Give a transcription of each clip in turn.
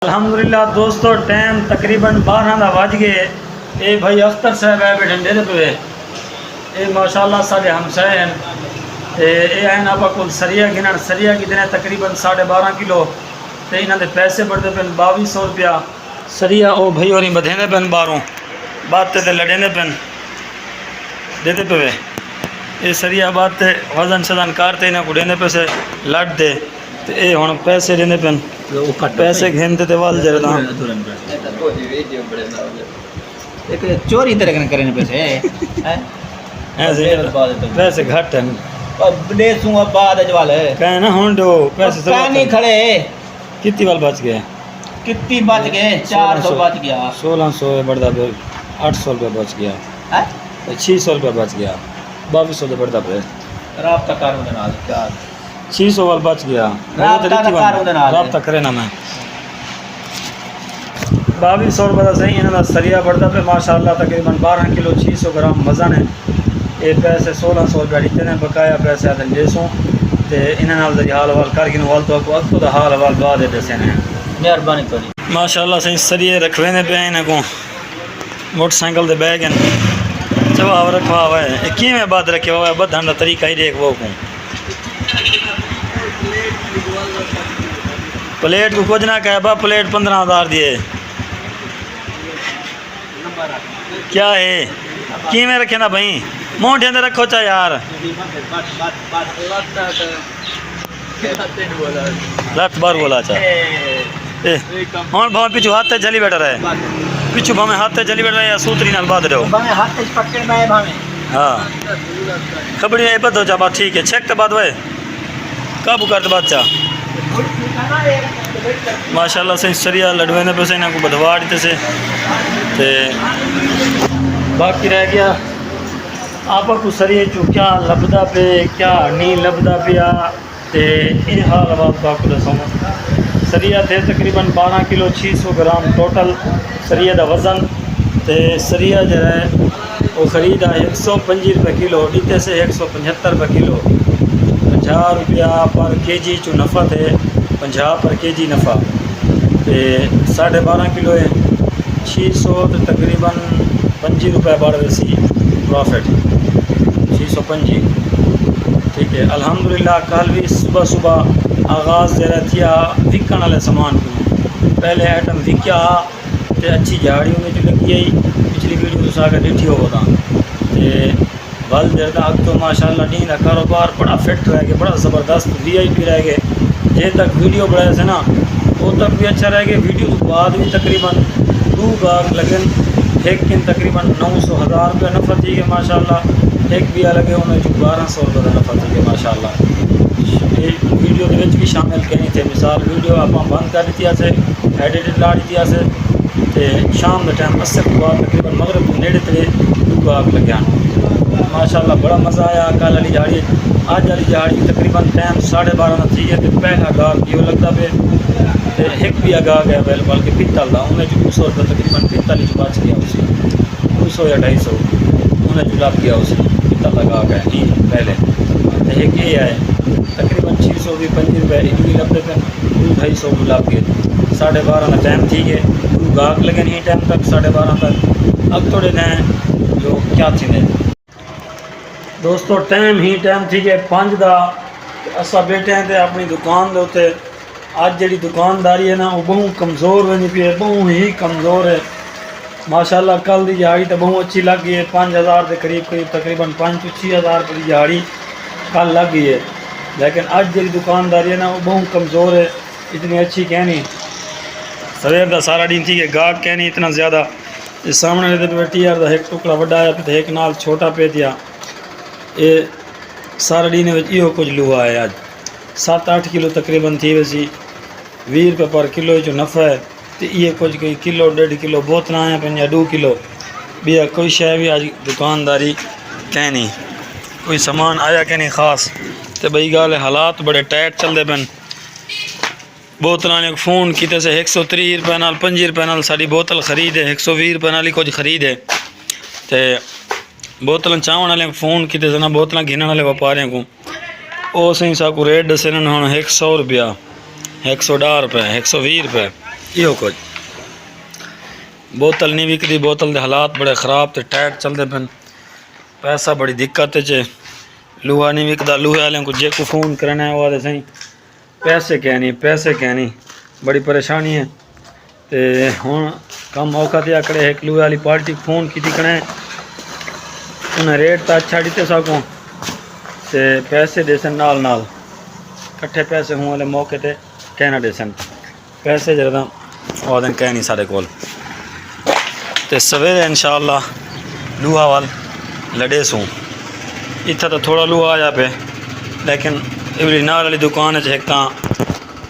الحمدللہ دوستو ٹائم تقریباً 12 دا بج گئے. اے بھائی اختر صاحب ہے بیٹھے دے پہ اے ماشاءاللہ سارے ہمسائے ہیں. اے آئین آپ کو سریہ گنن سریہ کی دینے تقریباً 12.5 کلو تے انہاں دے پیسے بڑھتے پن 2200 روپیہ سریہ. او بھائی اور بدھینے پن باروں بات تے لڑینے پن دیتے پہ اے سریہ بات تے وزن شزن کارتے انہیں کو دینے پہ سے لڑ دے تے اے ہون پیسے دینے پن پیسے گھنتے تے وال جرداں ایک چوری طرح کرنے پیسے ایسے پیسے گھٹ ہیں لے سوں بعد اجوال ہے کہیں نا ہون دو پیسے سب نہیں کھڑے کتنی وال بچ گئے کتنی بچ گئے 400 بچ گیا 1600 بڑھتا پہ 800 روپے بچ گیا 600 روپے بچ گیا 2200 دے بڑھتا پہ رابطہ کاروں دے نال کیا 600 وال بچ گیا رابطہ کرے نا میں 2200 روپے دا صحیح انہاں دا سریہ بڑھتا پہ ماشاءاللہ تقریباً 12 کلو 600 گرام وزن ہے. یہ پیسے 1600 روپے دیتے ہیں بقایا پیسے آتے ہیں جیسوں تے انہاں نال دی حال حوال کر کے وال تو اکو دا حال حوال بعد دسے نے مہربانی کری ماشاءاللہ صحیح سریے رکھوے نے پہ انہاں کو موٹر سائیکل دے بیگ ہیں جواب رکھوا ہوا ہے کی میں بعد رکھے ہوا ہے بدھن دا طریقہ ہی دیکھ وہ کو پلیٹ کو کچھ نہ کہے با پلیٹ 15,000 دیے کیا ہے کی میں رکھے نا بھائی مونٹے اندر رکھو چا یار لت بار بولا چا ہون بھاں پیچھو ہاتھ تے جلی بیٹھا رہے پیچھو بھاں ہاتھ تے جلی بیٹھا رہے یا سوتری نال باد رہو ہاں خبری ہے بد ہو جا بات ٹھیک ہے چھیک تے بات ہوئے کابو کرتے بات چا ماشاءاللہ سے سریہ لڑوینے پہ سے انہاں کو بدھوا دیتے سے تے باقی رہ گیا آپ کو سریہ چو کیا لبدا پہ کیا نہیں لبدا پیا تے ان حال بات باقی دسوں سریہ تھے تقریباً 12 کلو 600 گرام ٹوٹل سریہ دا وزن تے سریہ جو ہے وہ خریدا 125 روپے کلو دیتے سے 175 روپے کلو 50 روپیہ پر کے جی چو نفع تھے 50 پر کے جی نفع تے 12.5 کلو ہے 600 تے تقریباً 25 روپے بڑھ ویسی پرافٹ 625 ٹھیک ہے. الحمدللہ کل بھی صبح صبح آغاز جو ہے تھیا وکن والے سامان کو پہلے آئٹم وکیا تے اچھی جھاڑی انہیں جو لگی آئی پچھلی ویڈیو تو ساگا ڈیٹھی ہو گا تے ول جردہ اب تو ماشاءاللہ دین کا کاروبار بڑا فٹ رہ گیا بڑا زبردست وی آئی پی رہ گئے جے تک ویڈیو بڑھائے سے نا وہ تک بھی اچھا رہ گیا ویڈیو تو بعد بھی تقریباً 2 گاہک لگن ایک کن تقریباً 900,000 روپے نفع تھی گئے ماشاءاللہ ایک بھی لگے انہیں جو 1200 روپے کا نفع تھی گئے ماشاءاللہ. یہ ویڈیو دے وچ بھی شامل کرنی تھے مثال ویڈیو آپ بند کر دیتی سے ایڈیٹڈ لا دیتی سے تے شام کے ٹائم اثر کے بعد تقریباً مغرب کو نیڑے تلے 2 گاہک لگے ہیں ماشاءاللہ بڑا مزہ آیا. کل والی جھاڑی آج والی جھاڑی تقریباً ٹائم 12:30 تھی گئے تے پہلا گاہک یہ لگتا پہ تے ایک بھی گاہک ہے بلکہ پتل دا انہیں جو 200 روپے تقریباً پتل ہی بچ گیا اسی 200 یا 250 انہیں جو لگ گیا اسی پتل دا گاہک ہے نہیں پہلے تے ایک یہ ہے تقریباً 625 روپے یہ بھی لگتے پہ 250 جو لگ گئے 12:30 کا ٹائم تھی گئے 2 گاہک لگے نہیں ٹائم تک 12:30 تک اب تھوڑے نئے جو کیا تھی نے دوستو ٹائم ہی ٹائم تھی گئے 5 دا اسا بیٹھے ہیں تے اپنی دکان دے ہوتے آج جڑی دکانداری ہے نا وہ بہت کمزور ہوئی پی ہے بہت ہی کمزور ہے ماشاءاللہ. کل دی جھاڑی تو بہت اچھی لگ گئی ہے 5,000 کے قریب تقریباً 5 to 6,000 کی جھاڑی کل لگ گئی ہے لیکن آج جڑی دکانداری ہے نا وہ بہت کمزور ہے اتنی اچھی کہنی سویر دا سارا دن تھی کہ گاہک کہنی اتنا زیادہ اس سامنے دے بیٹھی یار دا ایک ٹکڑا وڈا ہے پھر ایک نال چھوٹا پہ دیا یہ سارا دن یہ کچھ لوہا ہے آج 7-8 کلو تقریباً تھی ویسی 20 روپے پر کلو جو نفع ہے تو یہ کچھ کوئی کلو 1.5 کلو بوتل آیا پہ یا 2 کلو بھی کوئی شے بھی آج دکانداری کہنی کوئی سامان آیا کہ نہیں خاص تو بھائی گال حالات بڑے ٹائٹ چل دے پن بوتل نے فون کیتے سے 130 روپے نال 25 روپے نال ساری بوتل خریدے 120 روپے نال ہی کچھ خریدے تے بوتل چاون والے فون کیتے سے نا بوتل گھنن والے وپاریاں کو او سہی سا کو ریٹ دسے نا ہن 100 روپیہ 110 روپے 120 روپے یہ کچھ بوتل نہیں وکری، بوتل دے حالات بڑے خراب تے ٹائٹ چلتے پن، پیسہ بڑی دقت ہے، لوہا نہیں وکدا، لوہے والے کو جے کو فون کرنا ہے وہ صحیح پیسے کہنی بڑی پریشانی ہے۔ تے ہوں کم موقع دیا کرے ایک لوہے والی پارٹی فون کی کھڑے ہیں، انہیں ریٹ تو اچھا دیتے سکوں تے پیسے دے سن نال کٹھے پیسے ہوں والے موقع تے کہنا دے سن، پیسے جردہ وہ دن کہہ نہیں سارے کول تے سویرے انشاءاللہ لوہا وال لڑے سوں۔ اتھا تو تھوڑا لوہا آیا پہ، لیکن ایوری نال والی دکان ہے ایک تاں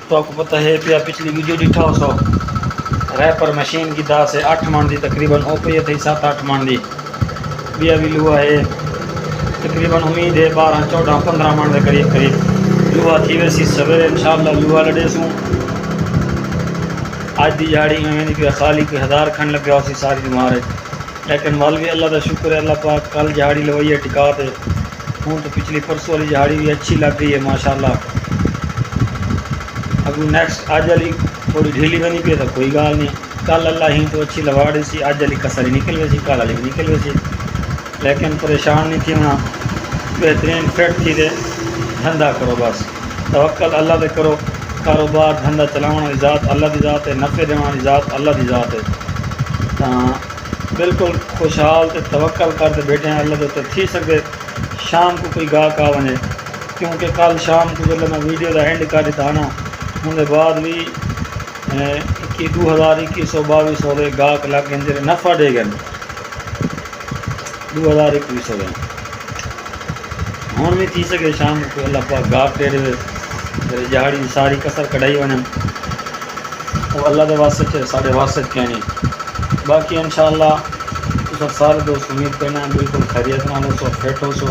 تو آپ کو پتہ ہے پیا پچھلی ویڈیو ڈٹھا ہو سو ریپر مشین کی 10 سے 8 من دی تقریباً او پہ تھی 7-8 من دی بھی ابھی لوہا ہے تقریباً امید ہے 12-14-15 من دے قریب لوہا تھی ویسی سویرے انشاءاللہ لوہا لڑے سوں۔ آج دی جاڑی میں نے کہ خالی کوئی 1000 کھن لگیا اسی ساری بیمار ہے، لیکن مال بھی اللہ دا شکر ہے، اللہ پاک کل جھاڑی لوائی ہے ٹکا تے ہوں تو پچھلی پرسوں والی جھاڑی بھی اچھی لگ گئی ہے ماشاءاللہ۔ ابھی نیکسٹ آج والی تھوڑی ڈھیلی بنی پی تو کوئی گال نہیں، کل اللہ ہی تو اچھی لواڑی سی، آج والی کسری نکل ویسی، کل والی بھی نکل ویسی، لیکن پریشان نہیں تھی ہونا، بہترین فٹ تھی دے دھندا کرو، بس توکل اللہ دے کرو، کاروبار دھندا چلاؤن والی ذات اللہ دی ذات ہے، نفع دینے والی ذات اللہ دی ذات ہے، تاں بالکل خوشحال تے توکل کرتے بیٹھے ہیں اللہ دے تے تھی سکے شام کو کوئی گاہک آ ونے، کیونکہ کل شام کو جب میں ویڈیو دا اینڈ کر دیتا نا ان دے بعد بھی 2021-2200 دے گاہک لگ گئے جڑے نفع دے گئے 2021 دے ہوں بھی تھی سکے شام کو اللہ پاک گاہک دے دے جہاڑی ساری کسر کڑائی ونے وہ اللہ دے واسطے سارے واسطے کہنی۔ باقی انشاءاللہ اس سارے دوست امید کرنا ہے بالکل خیریت نہ ہو سو، فٹ ہو سو،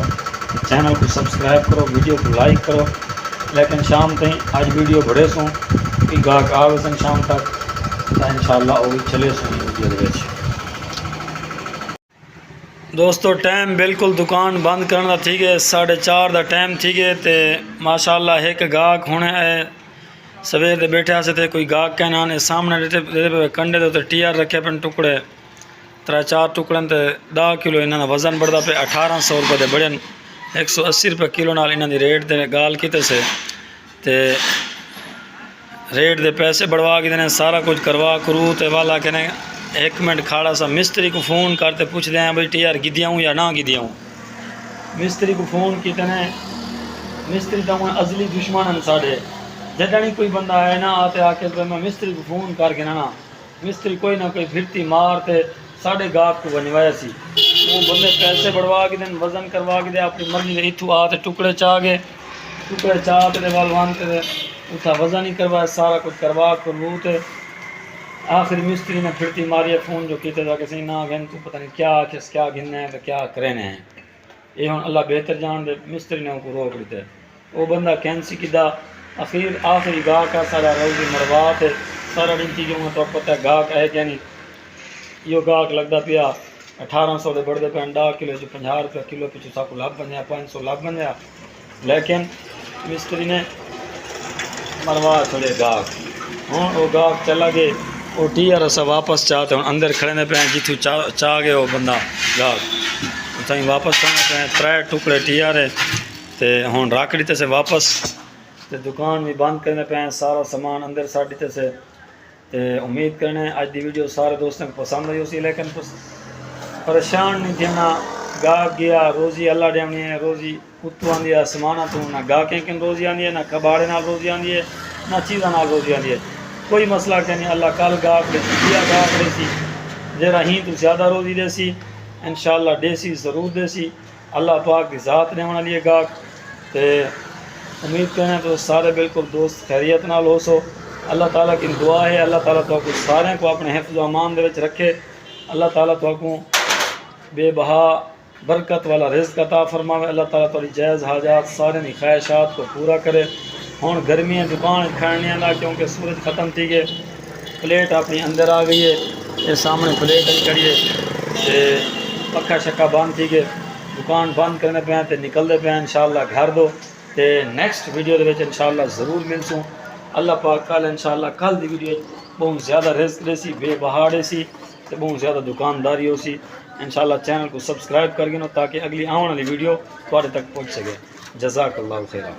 چینل کو سبسکرائب کرو، ویڈیو کو لائک کرو، لیکن شام تھی آج ویڈیو بڑھے سوں کہ گاہک آوے سن شام تک تو انشاءاللہ وہ بھی چلے سوں ویڈیو دے وچ۔ دوستو ٹائم بالکل دکان بند کرنا تھی گئے 4:30 دا ٹائم تھی گئے تے ماشاءاللہ ایک گاہک ہونے ہے سویر دے بیٹھے آسے تھے کوئی گاہک کہنا آنے سامنے دیتے پہ کنڈے دے ٹیار رکھے پہ ٹکڑے 3-4 ٹکڑن تے 10 کلو انہاں دا وزن بڑھدا پہ 1800 روپے دے بڑھن 180 روپے کلو نال انہاں دی ریٹ دے گال کیتے سے تے ریٹ دے پیسے بڑھوا کے دینے سارا کچھ کروا کرو تے والا کہنے 1 منٹ کھاڑا سا مستری کو فون کرتے پوچھ دیں بھائی ٹیار گدیا ہوں یا نہ گدیا ہوں، مستری کو فون کیتے نے مستری تو ہوں ازلی دشمن ہیں ساڑھے جدہ نہیں کوئی بندہ آئے نا آتے آ کے میں مستری کو فون کر کے نا مستری کوئی نہ کوئی پھرتی مارتے ساڑھے گاہک کو بنوایا سی، وہ بندے پیسے بڑھوا کے دیں وزن کروا کے دے اپنی مرضی دے اتھو آتے ٹکڑے چاہ گئے ٹکڑے چاہتے دے والوانتے دے اتھا وزن ہی کروایا سارا کچھ کروا کرواتے آخر مستری نے پھرتی ماری فون جو کیتے تھا کہ سی نہ گھن تو پتہ نہیں کیا کس کیا گھننے ہیں کیا کرنے ہیں، یہ ہوں اللہ بہتر جان دے مستری نے ان کو روک لیتے وہ بندہ کینسی کی دا آخری گاہ کا سارا روزی مروات ہے سارا ڈنتی جو ہوں تو پتہ گاہک ہے کہ نہیں یہ گاہک لگتا پیا 1800 دے بڑھتے پہ 10 کلو جو 50 روپے کلو پچھو ساکو لب بن جایا 500 لب بن جایا، لیکن مستری نے مروا چھوڑے گاہک ہوں وہ گاہک چلا گئے وہ ٹیار اسا واپس چاہتے ہیں اندر کھڑے نے پہ جتھو چاہ گئے وہ بندہ گاہک اتھائی واپس کرنے پہ 3 ٹکڑے ٹیار ہے تے ہوں راکڑی تے سے واپس تے دکان بھی بند کرنے پہ سارا سامان اندر ساڑی تے سے تے امید کرنے آج دی ویڈیو سارے دوستوں کو پسند آئی اسی، لیکن پریشان نہیں دینا گاہک گیا روزی اللہ دیونی ہے، روزی اتو آندی ہے آسمانہ تو نہ گاہکیں کن روزی آندی ہے نہ کباڑے نال روزی آندی ہے نہ چیزاں نال روزی آندی ہے، کوئی مسئلہ کہ نہیں اللہ کل گاہک دے سی کیا گاہک دے سی جرا ہی تو زیادہ روزی دے سی انشاءاللہ دے سی ضرور دے سی، اللہ پاک کی ذات نے ہونا لیے گاہک تے امید کرنے تو سارے بالکل دوست خیریت نال ہو سو، اللہ تعالیٰ کی دعا ہے اللہ تعالیٰ تو کو سارے کو اپنے حفظ و امان دے وچ رکھے، اللہ تعالیٰ تو کو بے بہا برکت والا رزق عطا فرماوے، اللہ تعالیٰ تعالی جائز حاجات سارے کی خواہشات کو پورا کرے۔ ہوں گرمیاں دکان کھانے والا کیونکہ سورج ختم تھی گئے پلیٹ اپنی اندر آ گئی ہے یہ سامنے پلیٹ کھڑی ہے پکھا شکا بند تھی گئے دکان بند کرنے پہ تے نکلتے پہ انشاءاللہ گھر دو تے نیکسٹ ویڈیو دے وچ انشاءاللہ ضرور ملسوں، اللہ پاک کل انشاءاللہ کل دی ویڈیو بہت زیادہ رزق ریسی بے بہاڑے سی تے بہت زیادہ دکانداری ہو سی انشاءاللہ چینل کو سبسکرائب کر گے تاکہ اگلی آنے والی ویڈیو تھوڑے تک پہنچ سکے جزاک اللہ خیرہ